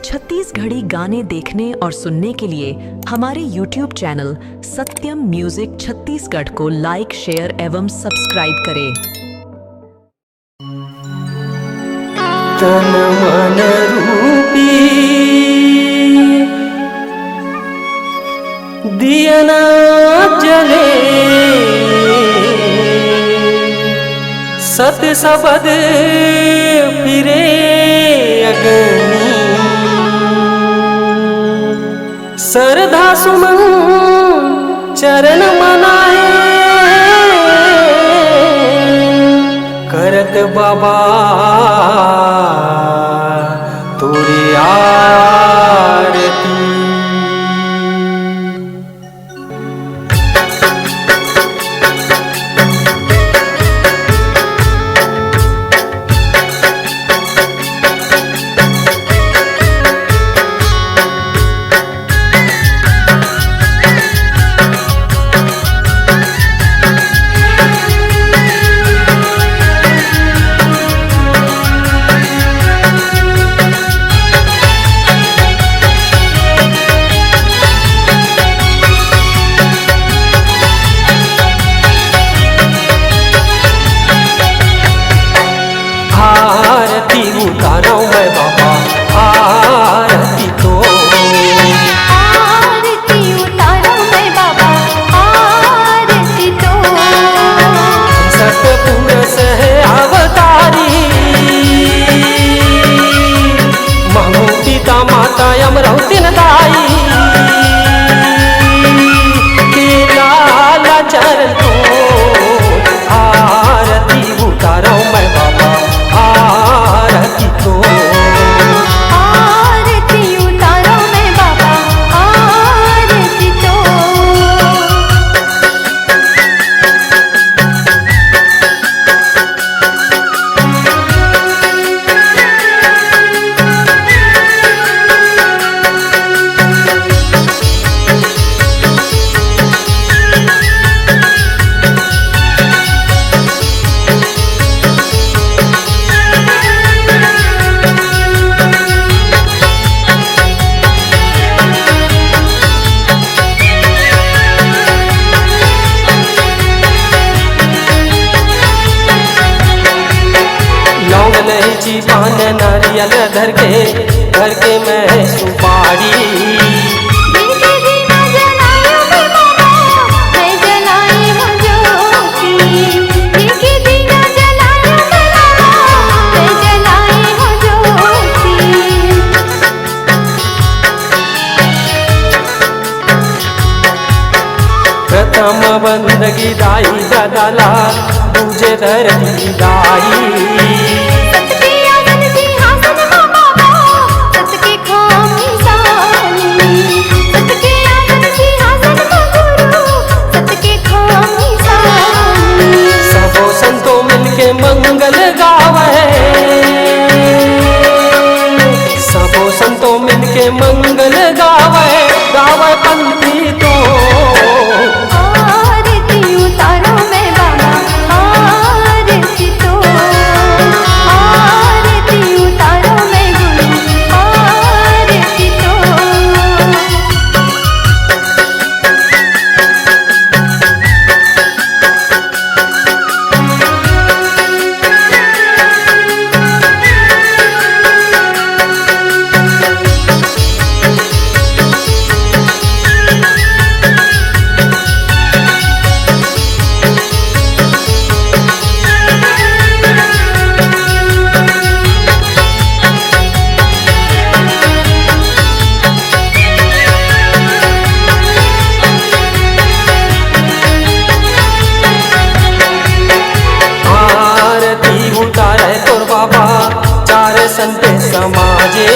छत्तीसगढ़ी गाने देखने और सुनने के लिए हमारे YouTube चैनल सत्यम म्यूजिक छत्तीसगढ़ को लाइक, शेयर एवं सब्सक्राइब करें। तन मन रूपी दिया ना जले, सत सबद फिरे अग्नि, सरधा सुमन चरण मनाए, करत बाबा तोरे आरती। आरती उतारो मैं बाबा, आरती तो आरती उतारो मैं बाबा, आरती तो सतपुरुष है अवतारी, महू पिता माता अमरौती दाई, के लाल चरण तो आरती उतारो मैं बाबा, आरती तो आरती उतारो मैं बाबा, आरती तो लौंग इलायची पान नारियल धर के मैं सुपारी, दिल के दीना जलायो मैं बाबा, मैं जलाई हूँ ज्योति, दिल के दीना जलायो मैं बाबा, मैं जलाई हूँ ज्योति। प्रथम बंदगी दाई दादाला पूजे धरती दाई, सत के आसन सिंहासन हो बाबा, सत के खाम निशानी, सत के आसन सिंहासन हो गुरु, सत के खाम निशानी। सबो संतो मिलके मंगल गावे, सबो संतो मिलके मंगल गावे, गावे पंथी तो आरती उतारो मैं बाबा, आरती तो आरती उतारो मैं गुरु, आरती तो आरती उतारे तोर बाबा चार संते समाजे,